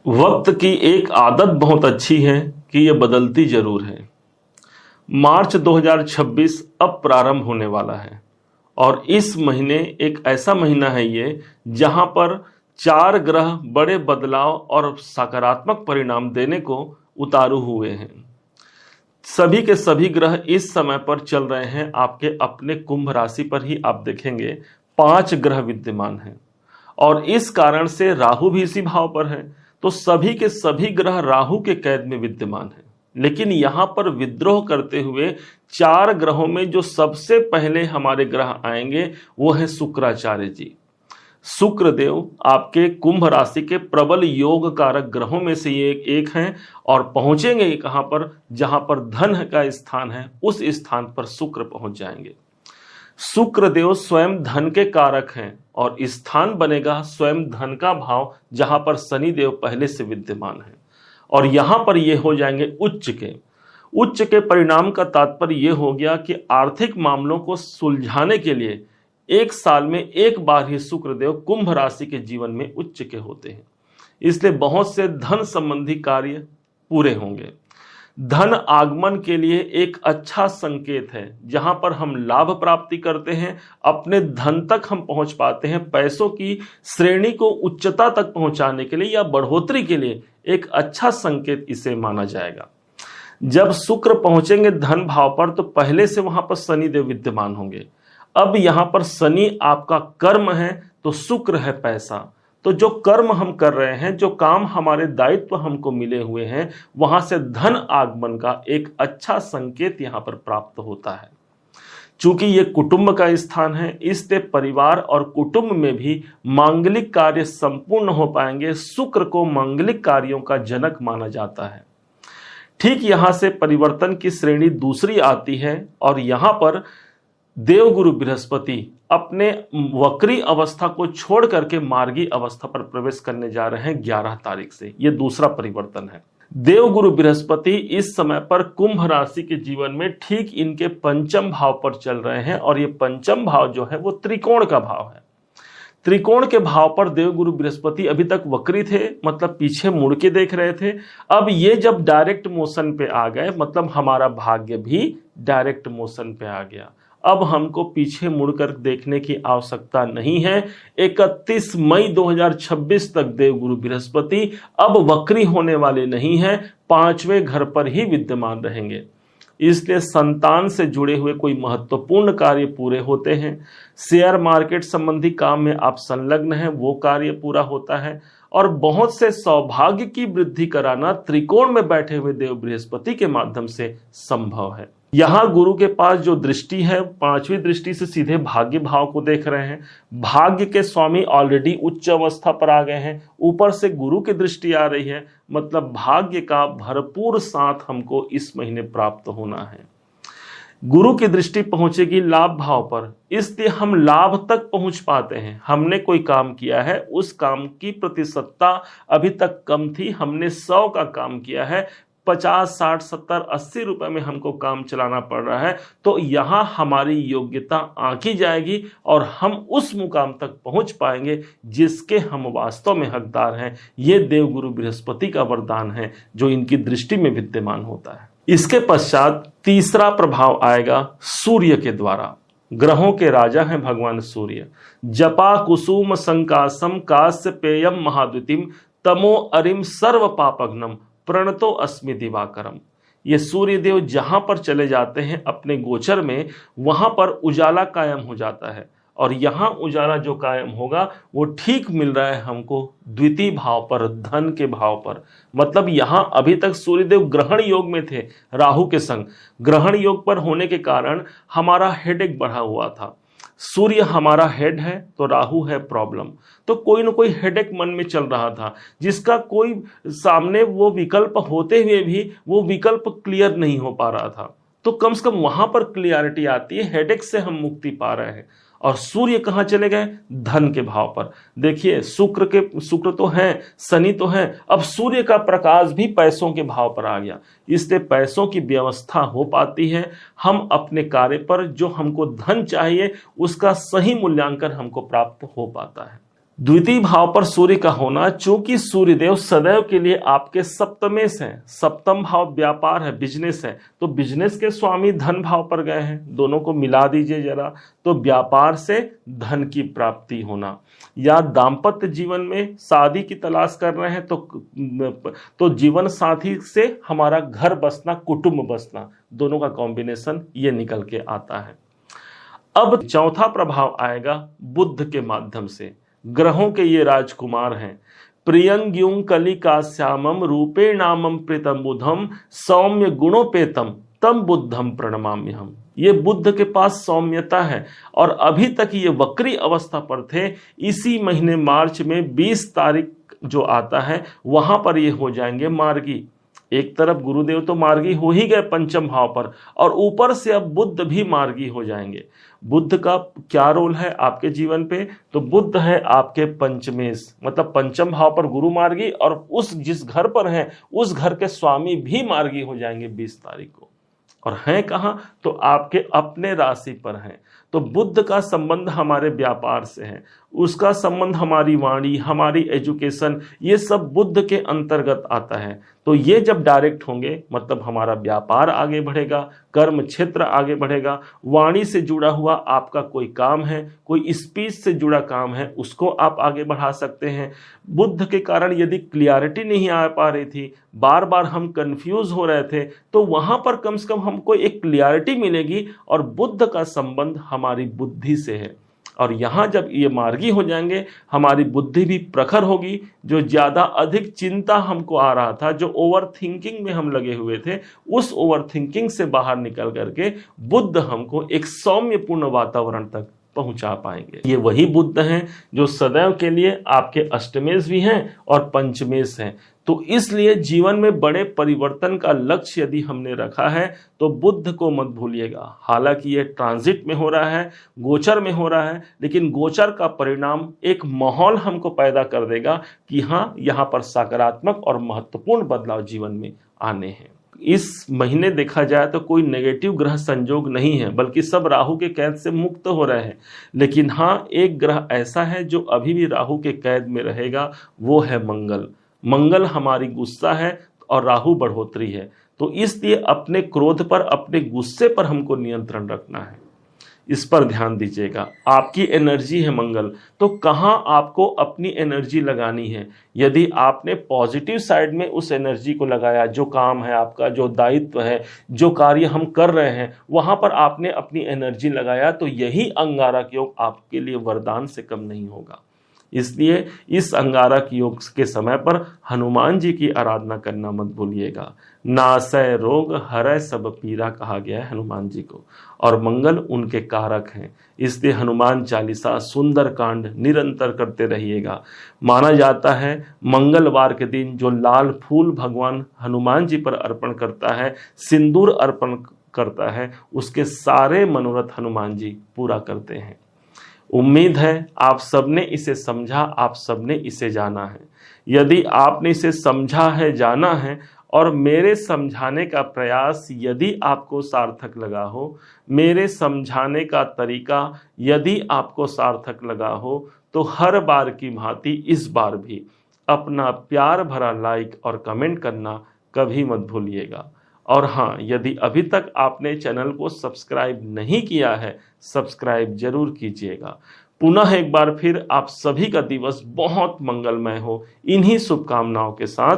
वक्त की एक आदत बहुत अच्छी है कि यह बदलती जरूर है। मार्च 2026 अब प्रारंभ होने वाला है और इस महीने एक ऐसा महीना है ये जहां पर 4 ग्रह बड़े बदलाव और सकारात्मक परिणाम देने को उतारू हुए हैं। सभी के सभी ग्रह इस समय पर चल रहे हैं आपके अपने कुंभ राशि पर ही। आप देखेंगे 5 ग्रह विद्यमान हैं और इस कारण से राहु भी इसी भाव पर है, तो सभी के सभी ग्रह राहु के कैद में विद्यमान हैं। लेकिन यहां पर विद्रोह करते हुए 4 ग्रहों में जो सबसे पहले हमारे ग्रह आएंगे वो है शुक्राचार्य जी। शुक्र देव आपके कुंभ राशि के प्रबल योग कारक ग्रहों में से ये एक हैं और पहुंचेंगे कहां पर, जहां पर धन का स्थान है उस स्थान पर शुक्र पहुंच जाएंगे। शुक्र देव स्वयं धन के कारक हैं और स्थान बनेगा स्वयं धन का भाव, जहां पर शनि देव पहले से विद्यमान है और यहां पर ये हो जाएंगे उच्च के परिणाम का तात्पर्य यह हो गया कि आर्थिक मामलों को सुलझाने के लिए एक साल में एक बार ही शुक्र देव कुंभ राशि के जीवन में उच्च के होते हैं, इसलिए बहुत से धन संबंधी कार्य पूरे होंगे। धन आगमन के लिए एक अच्छा संकेत है, जहां पर हम लाभ प्राप्ति करते हैं, अपने धन तक हम पहुंच पाते हैं। पैसों की श्रेणी को उच्चता तक पहुंचाने के लिए या बढ़ोतरी के लिए एक अच्छा संकेत इसे माना जाएगा। जब शुक्र पहुंचेंगे धन भाव पर तो पहले से वहां पर शनि देव विद्यमान होंगे। अब यहां पर शनि आपका कर्म है तो शुक्र है पैसा। तो जो कर्म हम कर रहे हैं, जो काम हमारे दायित्व हमको मिले हुए हैं, वहां से धन आगमन का एक अच्छा संकेत यहां पर प्राप्त होता है। चूंकि ये कुटुंब का स्थान है, इसलिए परिवार और कुटुंब में भी मांगलिक कार्य संपूर्ण हो पाएंगे। शुक्र को मांगलिक कार्यों का जनक माना जाता है। ठीक यहां से परिवर्तन की श्रेणी दूसरी आती है और यहां पर देवगुरु बृहस्पति अपने वक्री अवस्था को छोड़ करके मार्गी अवस्था पर प्रवेश करने जा रहे हैं 11 तारीख से। यह दूसरा परिवर्तन है। देवगुरु बृहस्पति इस समय पर कुंभ राशि के जीवन में ठीक इनके पंचम भाव पर चल रहे हैं और यह पंचम भाव जो है वो त्रिकोण का भाव है। त्रिकोण के भाव पर देवगुरु बृहस्पति अभी तक वक्री थे, मतलब पीछे मुड़ के देख रहे थे। अब ये जब डायरेक्ट मोशन पे आ गए, मतलब हमारा भाग्य भी डायरेक्ट मोशन पे आ गया। अब हमको पीछे मुड़कर देखने की आवश्यकता नहीं है। 31 मई 2026 तक देवगुरु बृहस्पति अब वक्री होने वाले नहीं हैं, 5वें घर पर ही विद्यमान रहेंगे। इसलिए संतान से जुड़े हुए कोई महत्वपूर्ण कार्य पूरे होते हैं। शेयर मार्केट संबंधी काम में आप संलग्न हैं, वो कार्य पूरा होता है और बहुत से सौभाग्य की वृद्धि कराना त्रिकोण में बैठे हुए देव बृहस्पति के माध्यम से संभव है। यहां गुरु के पास जो दृष्टि है, 5वीं दृष्टि से सीधे भाग्य भाव को देख रहे हैं। भाग्य के स्वामी ऑलरेडी उच्च अवस्था पर आ गए हैं, ऊपर से गुरु की दृष्टि आ रही है, मतलब भाग्य का भरपूर साथ हमको इस महीने प्राप्त होना है। गुरु की दृष्टि पहुंचेगी लाभ भाव पर, इसलिए हम लाभ तक पहुंच पाते हैं। हमने कोई काम किया है, उस काम की प्रतिशतता अभी तक कम थी, हमने 100 का काम किया है, 50, 60, 70, 80 रुपए में हमको काम चलाना पड़ रहा है, तो यहां हमारी योग्यता आंकी जाएगी और हम उस मुकाम तक पहुंच पाएंगे जिसके हम वास्तव में हकदार हैं। ये देवगुरु बृहस्पति का वरदान है जो इनकी दृष्टि में विद्यमान होता है। इसके पश्चात तीसरा प्रभाव आएगा सूर्य के द्वारा। ग्रहों के राजा हैं भगवान सूर्य। जपा कुसुम संकासम कास्य पेयम महाद्युतिम तमो अरिम सर्व पापग्नम प्रणतो अस्मि दिवाकरम। ये सूर्य देव जहां पर चले जाते हैं अपने गोचर में, वहां पर उजाला कायम हो जाता है और यहां उजाला जो कायम होगा वो ठीक मिल रहा है हमको द्वितीय भाव पर, धन के भाव पर। मतलब यहां अभी तक सूर्यदेव ग्रहण योग में थे राहु के संग। ग्रहण योग पर होने के कारण हमारा हेडेक बढ़ा हुआ था। सूर्य हमारा हेड है तो राहु है प्रॉब्लम, तो कोई ना कोई हेडेक मन में चल रहा था जिसका कोई सामने वो विकल्प होते हुए भी वो विकल्प क्लियर नहीं हो पा रहा था। तो कम से कम वहां पर क्लियरिटी आती है, हेडेक से हम मुक्ति पा रहे हैं। और सूर्य कहां चले गए? धन के भाव पर। देखिए शुक्र तो है, शनि तो है, अब सूर्य का प्रकाश भी पैसों के भाव पर आ गया, इसलिए पैसों की व्यवस्था हो पाती है। हम अपने कार्य पर जो हमको धन चाहिए उसका सही मूल्यांकन हमको प्राप्त हो पाता है। द्वितीय भाव पर सूर्य का होना, चूंकि सूर्यदेव सदैव के लिए आपके सप्तमेश हैं, सप्तम भाव व्यापार है, बिजनेस है, तो बिजनेस के स्वामी धन भाव पर गए हैं, दोनों को मिला दीजिए जरा, तो व्यापार से धन की प्राप्ति होना, या दाम्पत्य जीवन में शादी की तलाश कर रहे हैं तो जीवन साथी से हमारा घर बसना, कुटुंब बसना, दोनों का कॉम्बिनेशन ये निकल के आता है। अब चौथा प्रभाव आएगा बुध के माध्यम से। ग्रहों के ये राजकुमार हैं। प्रियंग्युं कलिकाश्यामं रूपे नामं प्रीतम बुधम सौम्य गुणोपेतम तम बुद्धम प्रणमाम्यहम। ये बुद्ध के पास सौम्यता है और अभी तक ये वक्री अवस्था पर थे। इसी महीने मार्च में 20 तारीख जो आता है वहां पर ये हो जाएंगे मार्गी। एक तरफ गुरुदेव तो मार्गी हो ही गए पंचम भाव पर, और ऊपर से अब बुद्ध भी मार्गी हो जाएंगे। बुद्ध का क्या रोल है आपके जीवन पे? तो बुद्ध है आपके पंचमेश, मतलब पंचम भाव पर गुरु मार्गी, और उस जिस घर पर है उस घर के स्वामी भी मार्गी हो जाएंगे 20 तारीख को। और हैं कहाँ? तो आपके अपने राशि पर हैं। तो बुद्ध का संबंध हमारे व्यापार से है, उसका संबंध हमारी वाणी, हमारी एजुकेशन, ये सब बुद्ध के अंतर्गत आता है। तो ये जब डायरेक्ट होंगे मतलब हमारा व्यापार आगे बढ़ेगा, कर्म क्षेत्र आगे बढ़ेगा, वाणी से जुड़ा हुआ आपका कोई काम है, कोई स्पीच से जुड़ा काम है, उसको आप आगे बढ़ा सकते हैं। बुद्ध के कारण यदि क्लियरिटी नहीं आ पा रही थी, बार बार हम कंफ्यूज हो रहे थे, तो वहां पर कम से कम हमको एक क्लियरिटी मिलेगी। और बुद्ध का संबंध हमारी बुद्धि से है, और यहां जब ये मार्गी हो जाएंगे हमारी बुद्धि भी प्रखर होगी। जो ज्यादा अधिक चिंता हमको आ रहा था, जो ओवर थिंकिंग में हम लगे हुए थे, उस ओवर थिंकिंग से बाहर निकल करके बुद्ध हमको एक सौम्यपूर्ण वातावरण तक पहुंचा पाएंगे। ये वही बुद्ध हैं जो सदैव के लिए आपके अष्टमेश भी हैं और पंचमेश हैं। तो इसलिए जीवन में बड़े परिवर्तन का लक्ष्य यदि हमने रखा है तो बुद्ध को मत भूलिएगा। हालांकि ये ट्रांजिट में हो रहा है, गोचर में हो रहा है, लेकिन गोचर का परिणाम एक माहौल हमको पैदा कर देगा कि हाँ, यहाँ पर सकारात्मक और महत्वपूर्ण बदलाव जीवन में आने हैं। इस महीने देखा जाए तो कोई नेगेटिव ग्रह संयोग नहीं है, बल्कि सब राहु के कैद से मुक्त हो रहे हैं। लेकिन हाँ, एक ग्रह ऐसा है जो अभी भी राहु के कैद में रहेगा, वो है मंगल। मंगल हमारी गुस्सा है और राहु बढ़ोतरी है। तो इसलिए अपने क्रोध पर, अपने गुस्से पर हमको नियंत्रण रखना है। इस पर ध्यान दीजिएगा। आपकी एनर्जी है मंगल, तो कहाँ आपको अपनी एनर्जी लगानी है। यदि आपने पॉजिटिव साइड में उस एनर्जी को लगाया, जो काम है आपका, जो दायित्व है, जो कार्य हम कर रहे हैं, वहां पर आपने अपनी एनर्जी लगाया, तो यही अंगारक योग आपके लिए वरदान से कम नहीं होगा। इसलिए इस अंगारक योग के समय पर हनुमान जी की आराधना करना मत भूलिएगा। नासय रोग हरय सब पीरा कहा गया है हनुमान जी को, और मंगल उनके कारक हैं। इसलिए हनुमान चालीसा, सुंदर कांड निरंतर करते रहिएगा। माना जाता है मंगलवार के दिन जो लाल फूल भगवान हनुमान जी पर अर्पण करता है, सिंदूर अर्पण करता है, उसके सारे मनोरथ हनुमान जी पूरा करते हैं। उम्मीद है आप सबने इसे समझा, आप सबने इसे जाना है। यदि आपने इसे समझा है, जाना है, और मेरे समझाने का प्रयास यदि आपको सार्थक लगा हो, मेरे समझाने का तरीका यदि आपको सार्थक लगा हो, तो हर बार की भांति इस बार भी अपना प्यार भरा लाइक और कमेंट करना कभी मत भूलिएगा। और हाँ, यदि अभी तक आपने चैनल को सब्सक्राइब नहीं किया है, सब्सक्राइब जरूर कीजिएगा। पुनः एक बार फिर आप सभी का दिवस बहुत मंगलमय हो, इन्हीं शुभकामनाओं के साथ